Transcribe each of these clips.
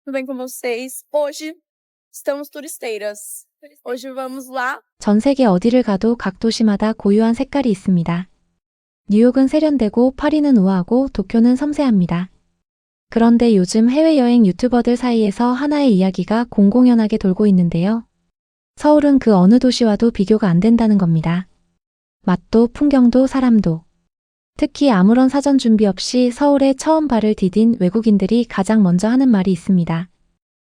tudo bem com vocês? Hoje estamos turisteiras. Hoje vamos lá. 전 세계 어디를 가도 각 도시마다 고유한 색깔이 있습니다. 뉴욕은 세련되고 파리는 우아하고 도쿄는 섬세합니다. 그런데 요즘 해외여행 유튜버들 사이에서 하나의 이야기가 공공연하게 돌고 있는데요. 서울은 그 어느 도시와도 비교가 안 된다는 겁니다. 맛도 풍경도 사람도. 특히 아무런 사전 준비 없이 서울에 처음 발을 디딘 외국인들이 가장 먼저 하는 말이 있습니다.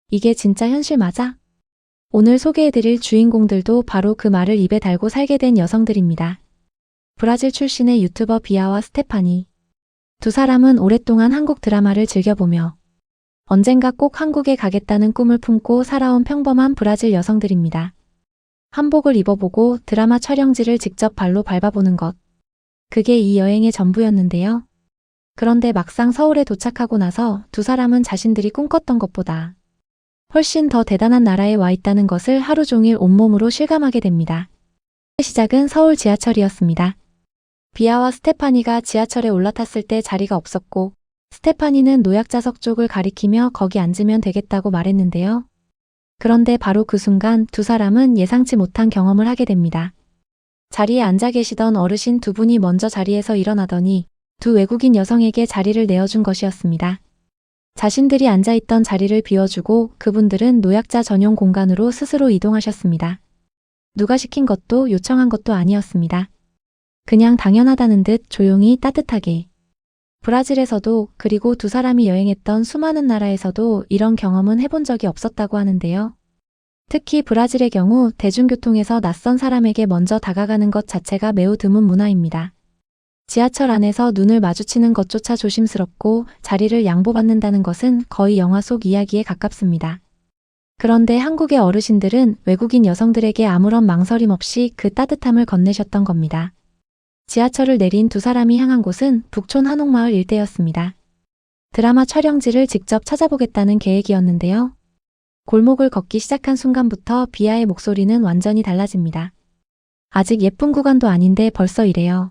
이게 진짜 현실 맞아? 오늘 소개해드릴 주인공들도 바로 그 말을 입에 달고 살게 된 여성들입니다. 브라질 출신의 유튜버 비아와 스테파니. 두 사람은 오랫동안 한국 드라마를 즐겨보며 언젠가 꼭 한국에 가겠다는 꿈을 품고 살아온 평범한 브라질 여성들입니다. 한복을 입어보고 드라마 촬영지를 직접 발로 밟아보는 것. 그게 이 여행의 전부였는데요. 그런데 막상 서울에 도착하고 나서 두 사람은 자신들이 꿈꿨던 것보다 훨씬 더 대단한 나라에 와 있다는 것을 하루 종일 온몸으로 실감하게 됩니다. 시작은 서울 지하철이었습니다. 비아와 스테파니가 지하철에 올라탔을 때 자리가 없었고 스테파니는 노약자석 쪽을 가리키며 거기 앉으면 되겠다고 말했는데요. 그런데 바로 그 순간 두 사람은 예상치 못한 경험을 하게 됩니다. 자리에 앉아 계시던 어르신 두 분이 먼저 자리에서 일어나더니 두 외국인 여성에게 자리를 내어준 것이었습니다. 자신들이 앉아있던 자리를 비워주고 그분들은 노약자 전용 공간으로 스스로 이동하셨습니다. 누가 시킨 것도 요청한 것도 아니었습니다. 그냥 당연하다는 듯 조용히 따뜻하게. 브라질에서도 그리고 두 사람이 여행했던 수많은 나라에서도 이런 경험은 해본 적이 없었다고 하는데요. 특히 브라질의 경우 대중교통에서 낯선 사람에게 먼저 다가가는 것 자체가 매우 드문 문화입니다. 지하철 안에서 눈을 마주치는 것조차 조심스럽고 자리를 양보받는다는 것은 거의 영화 속 이야기에 가깝습니다. 그런데 한국의 어르신들은 외국인 여성들에게 아무런 망설임 없이 그 따뜻함을 건네셨던 겁니다. 지하철을 내린 두 사람이 향한 곳은 북촌 한옥마을 일대였습니다. 드라마 촬영지를 직접 찾아보겠다는 계획이었는데요. 골목을 걷기 시작한 순간부터 비아의 목소리는 완전히 달라집니다. 아직 예쁜 구간도 아닌데 벌써 이래요.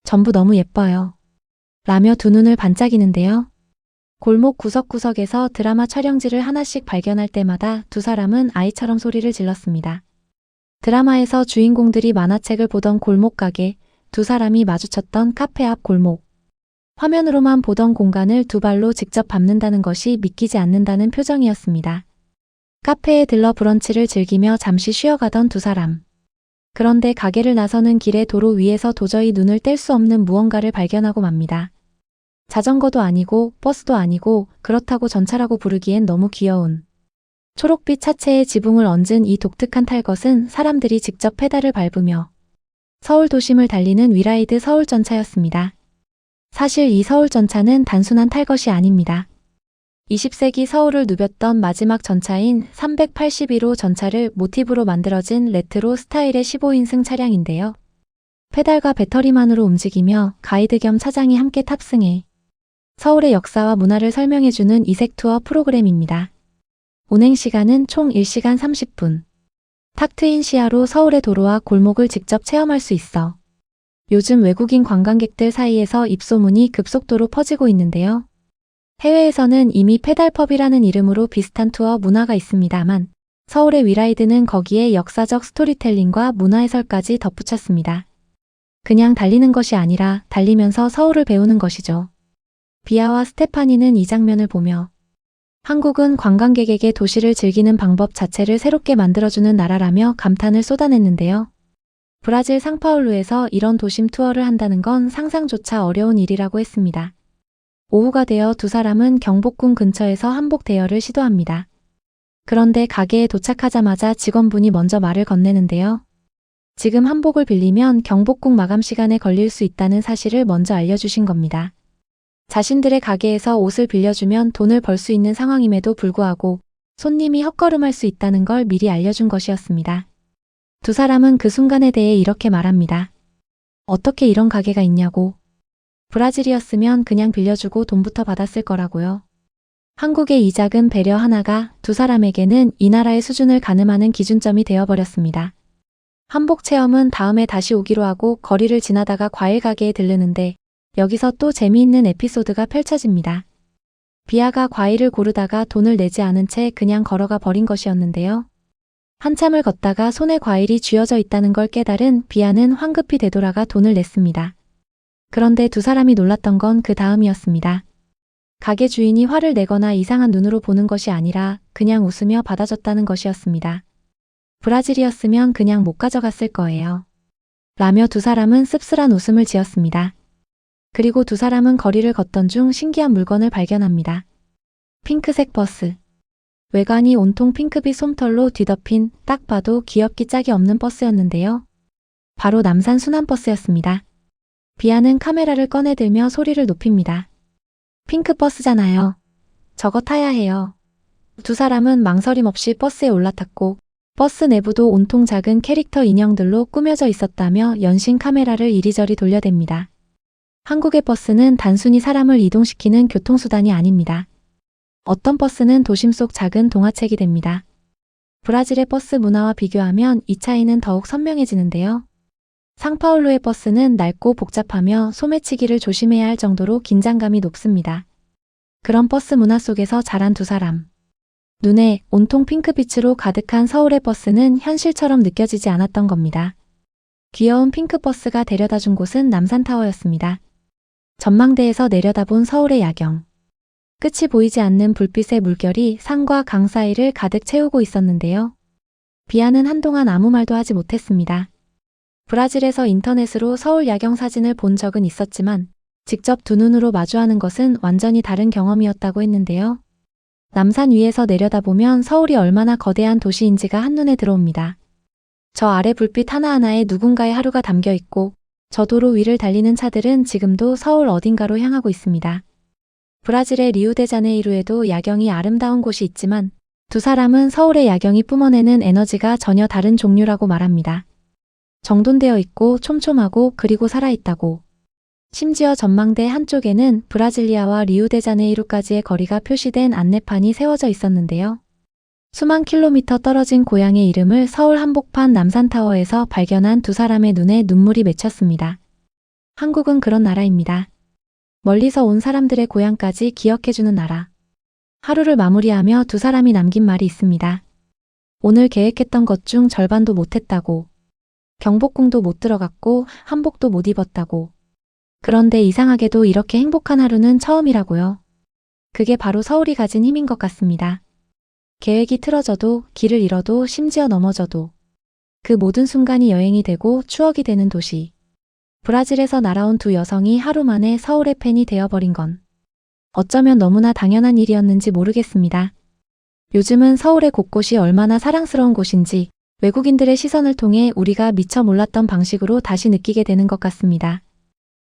전부 너무 예뻐요. 라며 두 눈을 반짝이는데요. 골목 구석구석에서 드라마 촬영지를 하나씩 발견할 때마다 두 사람은 아이처럼 소리를 질렀습니다. 드라마에서 주인공들이 만화책을 보던 골목 가게, 두 사람이 마주쳤던 카페 앞 골목. 화면으로만 보던 공간을 두 발로 직접 밟는다는 것이 믿기지 않는다는 표정이었습니다. 카페에 들러 브런치를 즐기며 잠시 쉬어가던 두 사람. 그런데 가게를 나서는 길에 도로 위에서 도저히 눈을 뗄 수 없는 무언가를 발견하고 맙니다. 자전거도 아니고 버스도 아니고 그렇다고 전차라고 부르기엔 너무 귀여운 초록빛 차체에 지붕을 얹은 이 독특한 탈 것은 사람들이 직접 페달을 밟으며 서울 도심을 달리는 위라이드 서울전차였습니다. 사실 이 서울전차는 단순한 탈 것이 아닙니다. 20세기 서울을 누볐던 마지막 전차인 381호 전차를 모티브로 만들어진 레트로 스타일의 15인승 차량인데요. 페달과 배터리만으로 움직이며 가이드 겸 차장이 함께 탑승해 서울의 역사와 문화를 설명해주는 이색 투어 프로그램입니다. 운행 시간은 총 1시간 30분. 탁 트인 시야로 서울의 도로와 골목을 직접 체험할 수 있어 요즘 외국인 관광객들 사이에서 입소문이 급속도로 퍼지고 있는데요. 해외에서는 이미 페달펍이라는 이름으로 비슷한 투어 문화가 있습니다만 서울의 위라이드는 거기에 역사적 스토리텔링과 문화 해설까지 덧붙였습니다. 그냥 달리는 것이 아니라 달리면서 서울을 배우는 것이죠. 비아와 스테파니는 이 장면을 보며 한국은 관광객에게 도시를 즐기는 방법 자체를 새롭게 만들어주는 나라라며 감탄을 쏟아냈는데요. 브라질 상파울루에서 이런 도심 투어를 한다는 건 상상조차 어려운 일이라고 했습니다. 오후가 되어 두 사람은 경복궁 근처에서 한복 대여를 시도합니다. 그런데 가게에 도착하자마자 직원분이 먼저 말을 건네는데요. 지금 한복을 빌리면 경복궁 마감 시간에 걸릴 수 있다는 사실을 먼저 알려주신 겁니다. 자신들의 가게에서 옷을 빌려주면 돈을 벌 수 있는 상황임에도 불구하고 손님이 헛걸음할 수 있다는 걸 미리 알려준 것이었습니다. 두 사람은 그 순간에 대해 이렇게 말합니다. 어떻게 이런 가게가 있냐고. 브라질이었으면 그냥 빌려주고 돈부터 받았을 거라고요. 한국의 이 작은 배려 하나가 두 사람에게는 이 나라의 수준을 가늠하는 기준점이 되어버렸습니다. 한복 체험은 다음에 다시 오기로 하고 거리를 지나다가 과일 가게에 들르는데 여기서 또 재미있는 에피소드가 펼쳐집니다. 비아가 과일을 고르다가 돈을 내지 않은 채 그냥 걸어가 버린 것이었는데요. 한참을 걷다가 손에 과일이 쥐어져 있다는 걸 깨달은 비아는 황급히 되돌아가 돈을 냈습니다. 그런데 두 사람이 놀랐던 건 그 다음이었습니다. 가게 주인이 화를 내거나 이상한 눈으로 보는 것이 아니라 그냥 웃으며 받아줬다는 것이었습니다. 브라질이었으면 그냥 못 가져갔을 거예요. 라며 두 사람은 씁쓸한 웃음을 지었습니다. 그리고 두 사람은 거리를 걷던 중 신기한 물건을 발견합니다. 핑크색 버스. 외관이 온통 핑크빛 솜털로 뒤덮인 딱 봐도 귀엽기 짝이 없는 버스였는데요. 바로 남산 순환버스였습니다. 비아는 카메라를 꺼내들며 소리를 높입니다. 핑크 버스잖아요. 저거 타야 해요. 두 사람은 망설임 없이 버스에 올라탔고 버스 내부도 온통 작은 캐릭터 인형들로 꾸며져 있었다며 연신 카메라를 이리저리 돌려댑니다. 한국의 버스는 단순히 사람을 이동시키는 교통수단이 아닙니다. 어떤 버스는 도심 속 작은 동화책이 됩니다. 브라질의 버스 문화와 비교하면 이 차이는 더욱 선명해지는데요. 상파울루의 버스는 낡고 복잡하며 소매치기를 조심해야 할 정도로 긴장감이 높습니다. 그런 버스 문화 속에서 자란 두 사람. 눈에 온통 핑크빛으로 가득한 서울의 버스는 현실처럼 느껴지지 않았던 겁니다. 귀여운 핑크 버스가 데려다준 곳은 남산타워였습니다. 전망대에서 내려다본 서울의 야경. 끝이 보이지 않는 불빛의 물결이 산과 강 사이를 가득 채우고 있었는데요. 비아는 한동안 아무 말도 하지 못했습니다. 브라질에서 인터넷으로 서울 야경 사진을 본 적은 있었지만 직접 두 눈으로 마주하는 것은 완전히 다른 경험이었다고 했는데요. 남산 위에서 내려다보면 서울이 얼마나 거대한 도시인지가 한눈에 들어옵니다. 저 아래 불빛 하나하나에 누군가의 하루가 담겨 있고 저 도로 위를 달리는 차들은 지금도 서울 어딘가로 향하고 있습니다. 브라질의 리우데자네이루에도 야경이 아름다운 곳이 있지만 두 사람은 서울의 야경이 뿜어내는 에너지가 전혀 다른 종류라고 말합니다. 정돈되어 있고 촘촘하고 그리고 살아있다고. 심지어 전망대 한쪽에는 브라질리아와 리우데자네이루까지의 거리가 표시된 안내판이 세워져 있었는데요. 수만 킬로미터 떨어진 고향의 이름을 서울 한복판 남산타워에서 발견한 두 사람의 눈에 눈물이 맺혔습니다. 한국은 그런 나라입니다. 멀리서 온 사람들의 고향까지 기억해주는 나라. 하루를 마무리하며 두 사람이 남긴 말이 있습니다. 오늘 계획했던 것 중 절반도 못했다고. 경복궁도 못 들어갔고 한복도 못 입었다고. 그런데 이상하게도 이렇게 행복한 하루는 처음이라고요. 그게 바로 서울이 가진 힘인 것 같습니다. 계획이 틀어져도 길을 잃어도 심지어 넘어져도 그 모든 순간이 여행이 되고 추억이 되는 도시. 브라질에서 날아온 두 여성이 하루 만에 서울의 팬이 되어버린 건 어쩌면 너무나 당연한 일이었는지 모르겠습니다. 요즘은 서울의 곳곳이 얼마나 사랑스러운 곳인지 외국인들의 시선을 통해 우리가 미처 몰랐던 방식으로 다시 느끼게 되는 것 같습니다.